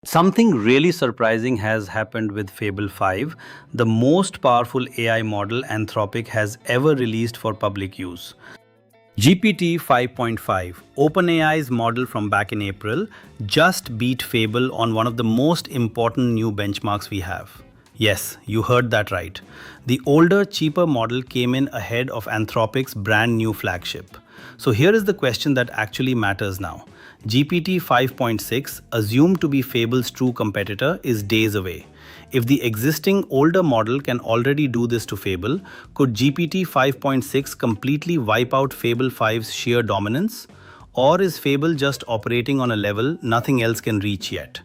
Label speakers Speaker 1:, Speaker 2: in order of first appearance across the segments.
Speaker 1: Something really surprising has happened with Fable 5, the most powerful AI model Anthropic has ever released for public use. GPT 5.5, OpenAI's model from back in April, just beat Fable on one of the most important new benchmarks we have. Yes, you heard that right. The older, cheaper model came in ahead of Anthropic's brand new flagship. So here is the question that actually matters now. GPT 5.6, assumed to be Fable's true competitor, is days away. If the existing older model can already do this to Fable, could GPT 5.6 completely wipe out Fable 5's sheer dominance? Or is Fable just operating on a level nothing else can reach yet?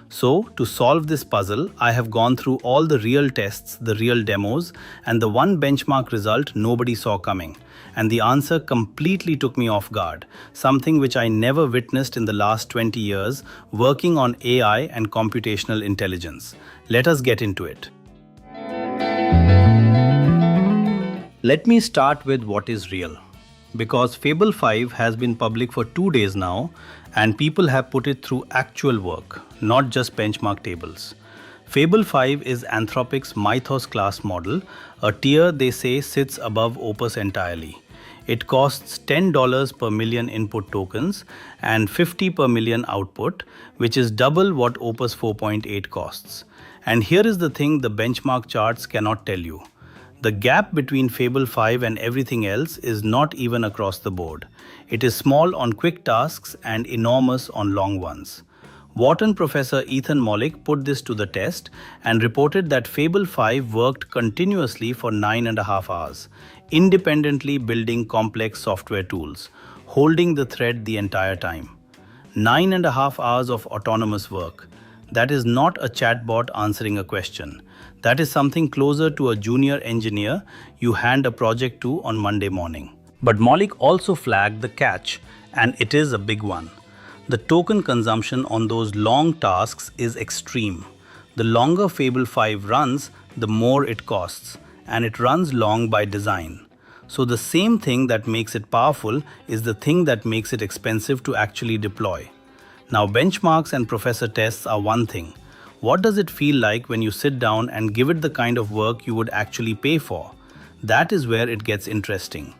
Speaker 1: So, to solve this puzzle, I have gone through all the real tests, the real demos, and the one benchmark result nobody saw coming. And the answer completely took me off guard, something which I never witnessed in the last 20 years working on AI and computational intelligence. Let us get into it. Let me start with what is real. Because Fable 5 has been public for 2 days now, and people have put it through actual work, not just benchmark tables. Fable 5 is Anthropic's Mythos class model, a tier they say sits above Opus entirely. It costs $10 per million input tokens and 50 per million output, which is double what Opus 4.8 costs. And here is the thing the benchmark charts cannot tell you. The gap between Fable 5 and everything else is not even across the board. It is small on quick tasks and enormous on long ones. Wharton professor Ethan Mollick put this to the test and reported that Fable 5 worked continuously for 9.5 hours, independently building complex software tools, holding the thread the entire time. 9.5 hours of autonomous work. That is not a chatbot answering a question. That is something closer to a junior engineer you hand a project to on Monday morning. But Mollick also flagged the catch, and it is a big one. The token consumption on those long tasks is extreme. The longer Fable 5 runs, the more it costs, and it runs long by design. So the same thing that makes it powerful is the thing that makes it expensive to actually deploy. Now, benchmarks and professor tests are one thing. What does it feel like when you sit down and give it the kind of work you would actually pay for? That is where it gets interesting.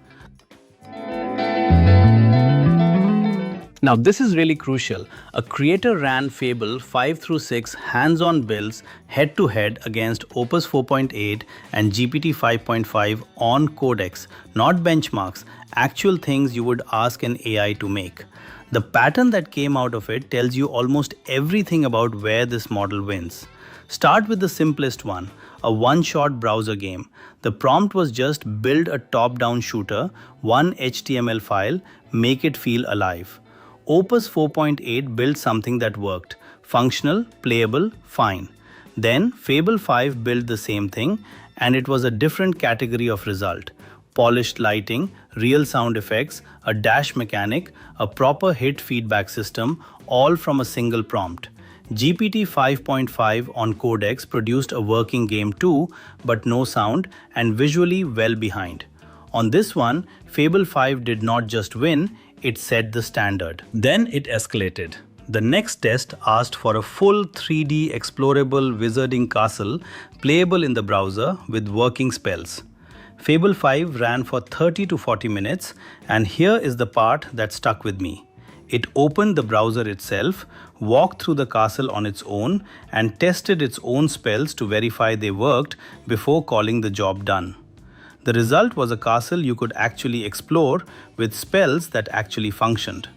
Speaker 1: Now, this is really crucial. A creator ran Fable 5 through 6 hands-on builds head-to-head against Opus 4.8 and GPT 5.5 on codex, not benchmarks, actual things you would ask an AI to make. The pattern that came out of it tells you almost everything about where this model wins. Start with the simplest one, a one-shot browser game. The prompt was just build a top-down shooter, one HTML file, make it feel alive. Opus 4.8 built something that worked, functional, playable, fine. Then Fable 5 built the same thing, and it was a different category of result. Polished lighting, real sound effects, a dash mechanic, a proper hit feedback system, all from a single prompt. GPT 5.5 on Codex produced a working game too, but no sound and visually well behind. On this one, Fable 5 did not just win, it set the standard. Then it escalated. The next test asked for a full 3D explorable wizarding castle playable in the browser with working spells. Fable 5 ran for 30 to 40 minutes, and here is the part that stuck with me. It opened the browser itself, walked through the castle on its own, and tested its own spells to verify they worked before calling the job done. The result was a castle you could actually explore with spells that actually functioned.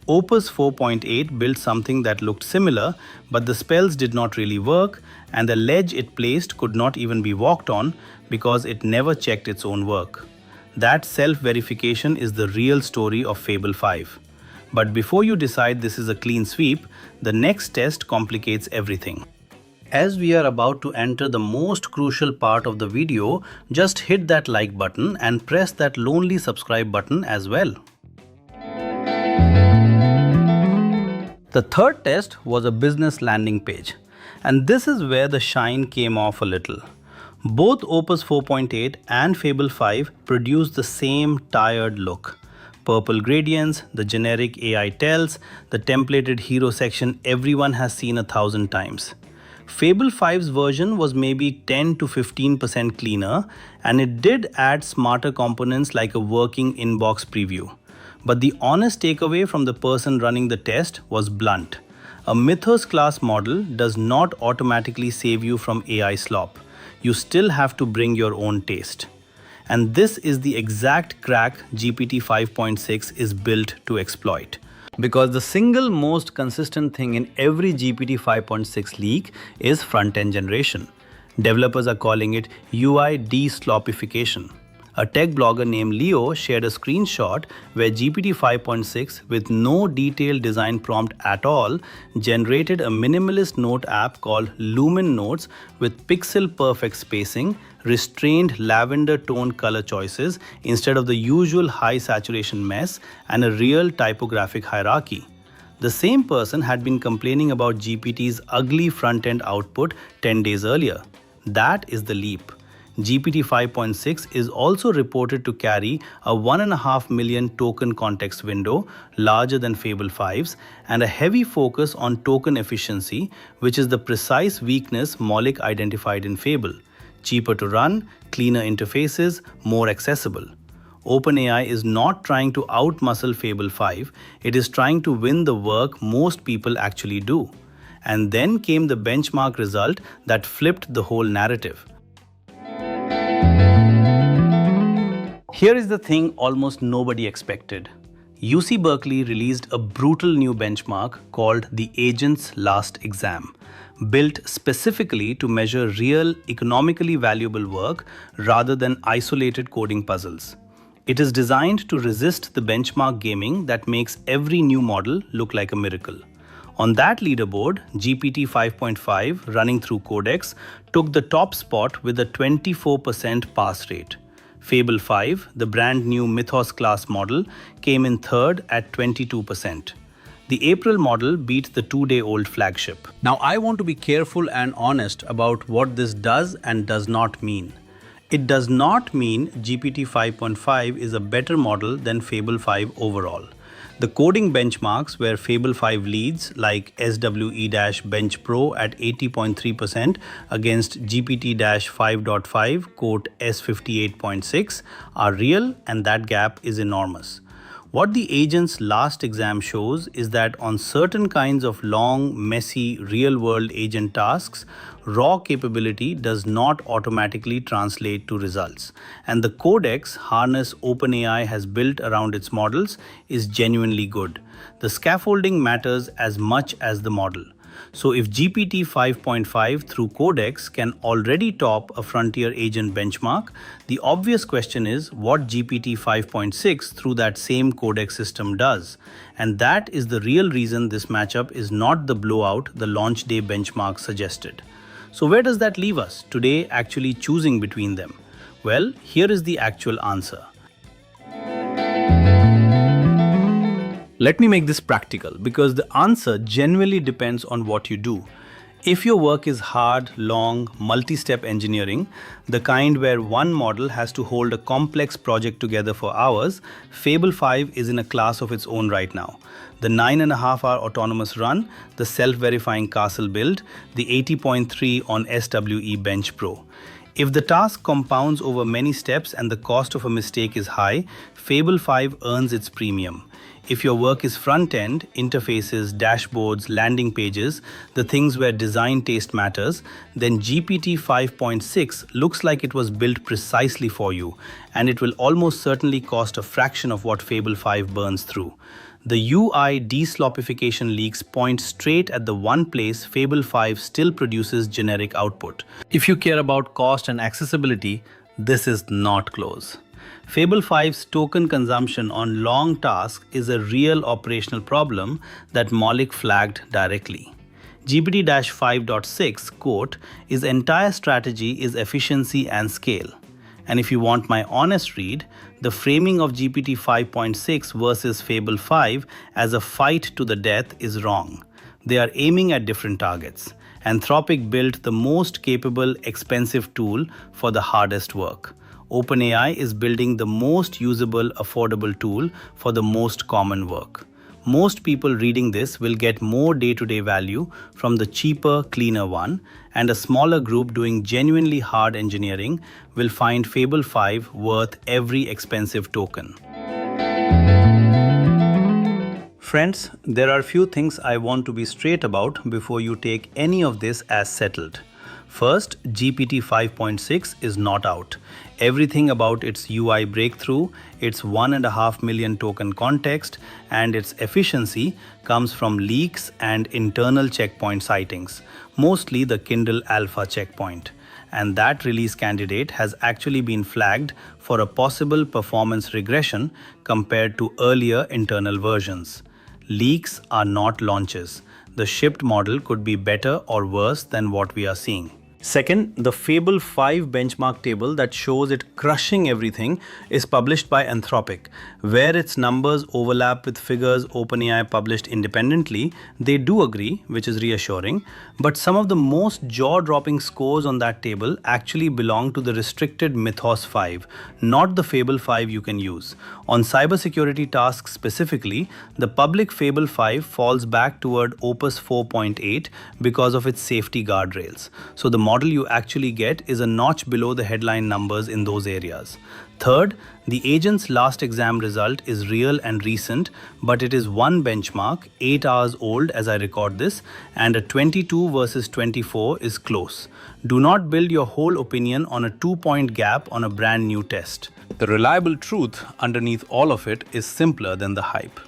Speaker 1: Opus 4.8 built something that looked similar, but the spells did not really work, and the ledge it placed could not even be walked on because it never checked its own work. That self-verification is the real story of Fable 5. But before you decide this is a clean sweep, the next test complicates everything. As we are about to enter the most crucial part of the video, just hit that like button and press that lonely subscribe button as well. The third test was a business landing page, and this is where the shine came off a little. Both Opus 4.8 and Fable 5 produce the same tired look. purple gradients, the generic AI tells, the templated hero section everyone has seen 1,000 times. Fable 5's version was maybe 10 to 15% cleaner, and it did add smarter components like a working inbox preview. But the honest takeaway from the person running the test was blunt. A Mythos class model does not automatically save you from AI slop. You still have to bring your own taste. And this is the exact crack GPT 5.6 is built to exploit. Because the single most consistent thing in every GPT 5.6 leak is front-end generation. Developers are calling it UI de-slopification. A tech blogger named Leo shared a screenshot where GPT 5.6, with no detailed design prompt at all, generated a minimalist note app called Lumen Notes with pixel-perfect spacing, restrained lavender tone color choices instead of the usual high saturation mess, and a real typographic hierarchy. The same person had been complaining about GPT's ugly front-end output 10 days earlier. That is the leap. GPT 5.6 is also reported to carry a 1.5 million token context window, larger than Fable 5's, and a heavy focus on token efficiency, which is the precise weakness Maulik identified in Fable. Cheaper to run, cleaner interfaces, more accessible. OpenAI is not trying to outmuscle Fable 5, it is trying to win the work most people actually do. And then came the benchmark result that flipped the whole narrative. Here is the thing almost nobody expected. UC Berkeley released a brutal new benchmark called the Agent's Last Exam, built specifically to measure real, economically valuable work rather than isolated coding puzzles. It is designed to resist the benchmark gaming that makes every new model look like a miracle. On that leaderboard, GPT 5.5 running through Codex took the top spot with a 24% pass rate. Fable 5, the brand new Mythos class model, came in third at 22%. The April model beat the 2-day-old flagship. Now, I want to be careful and honest about what this does and does not mean. It does not mean GPT 5.5 is a better model than Fable 5 overall. The coding benchmarks where Fable 5 leads, like SWE-Bench Pro at 80.3% against GPT-5.5 quote S58.6, are real, and that gap is enormous. What the agent's last exam shows is that on certain kinds of long, messy, real-world agent tasks, raw capability does not automatically translate to results. And the codex harness OpenAI has built around its models is genuinely good. The scaffolding matters as much as the model. So if GPT 5.5 through Codex can already top a frontier agent benchmark, the obvious question is what GPT 5.6 through that same Codex system does. And that is the real reason this matchup is not the blowout the launch day benchmark suggested. So where does that leave us today actually choosing between them? Well, here is the actual answer. Let me make this practical because the answer genuinely depends on what you do. If your work is hard, long, multi-step engineering, the kind where one model has to hold a complex project together for hours, Fable 5 is in a class of its own right now. The 9.5-hour autonomous run, the self-verifying castle build, the 80.3 on SWE Bench Pro. If the task compounds over many steps and the cost of a mistake is high, Fable 5 earns its premium. If your work is front-end, interfaces, dashboards, landing pages, the things where design taste matters, then GPT 5.6 looks like it was built precisely for you, and it will almost certainly cost a fraction of what Fable 5 burns through. The UI de-slopification leaks point straight at the one place Fable 5 still produces generic output. If you care about cost and accessibility, this is not close. Fable 5's token consumption on long tasks is a real operational problem that Maulik flagged directly. GPT-5.6 quote, "His entire strategy is efficiency and scale." And if you want my honest read, the framing of GPT 5.6 versus Fable 5 as a fight to the death is wrong. They are aiming at different targets. Anthropic built the most capable, expensive tool for the hardest work. OpenAI is building the most usable, affordable tool for the most common work. Most people reading this will get more day-to-day value from the cheaper, cleaner one, and a smaller group doing genuinely hard engineering will find Fable 5 worth every expensive token. Friends, there are few things I want to be straight about before you take any of this as settled. First, GPT 5.6 is not out. Everything about its UI breakthrough, its 1.5 million token context, and its efficiency comes from leaks and internal checkpoint sightings, mostly the Kindle Alpha checkpoint. And that release candidate has actually been flagged for a possible performance regression compared to earlier internal versions. Leaks are not launches. The shipped model could be better or worse than what we are seeing. Second, the Fable 5 benchmark table that shows it crushing everything is published by Anthropic. Where its numbers overlap with figures OpenAI published independently, they do agree, which is reassuring, but some of the most jaw-dropping scores on that table actually belong to the restricted Mythos 5, not the Fable 5 you can use. On cybersecurity tasks specifically, the public Fable 5 falls back toward Opus 4.8 because of its safety guardrails. So the model you actually get is a notch below the headline numbers in those areas. Third, the agent's last exam result is real and recent, but it is one benchmark, 8 hours old as I record this, and a 22 versus 24 is close. Do not build your whole opinion on a 2-point gap on a brand new test. The reliable truth underneath all of it is simpler than the hype.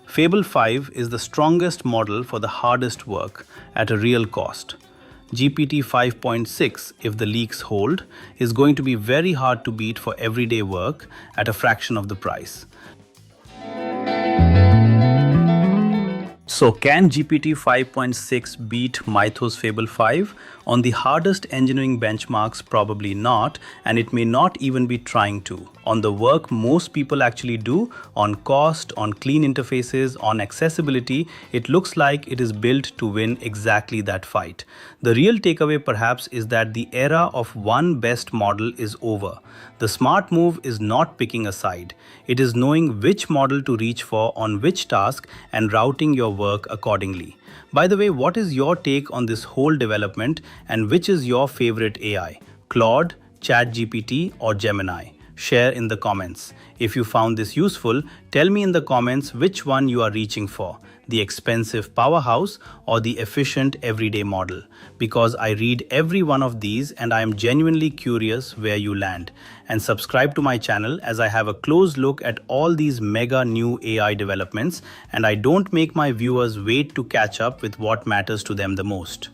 Speaker 1: Fable 5 is the strongest model for the hardest work at a real cost. GPT 5.6, if the leaks hold, is going to be very hard to beat for everyday work at a fraction of the price. So can GPT 5.6 beat Mythos Fable 5? On the hardest engineering benchmarks, probably not, and it may not even be trying to. On the work most people actually do, on cost, on clean interfaces, on accessibility, it looks like it is built to win exactly that fight. The real takeaway perhaps is that the era of one best model is over. The smart move is not picking a side. It is knowing which model to reach for on which task and routing your work accordingly. By the way, what is your take on this whole development and which is your favorite AI? Claude, ChatGPT or Gemini? Share in the comments. If you found this useful, tell me in the comments which one you are reaching for, the expensive powerhouse or the efficient everyday model, because I read every one of these and I am genuinely curious where you land. And subscribe to my channel as I have a close look at all these mega new AI developments and I don't make my viewers wait to catch up with what matters to them the most.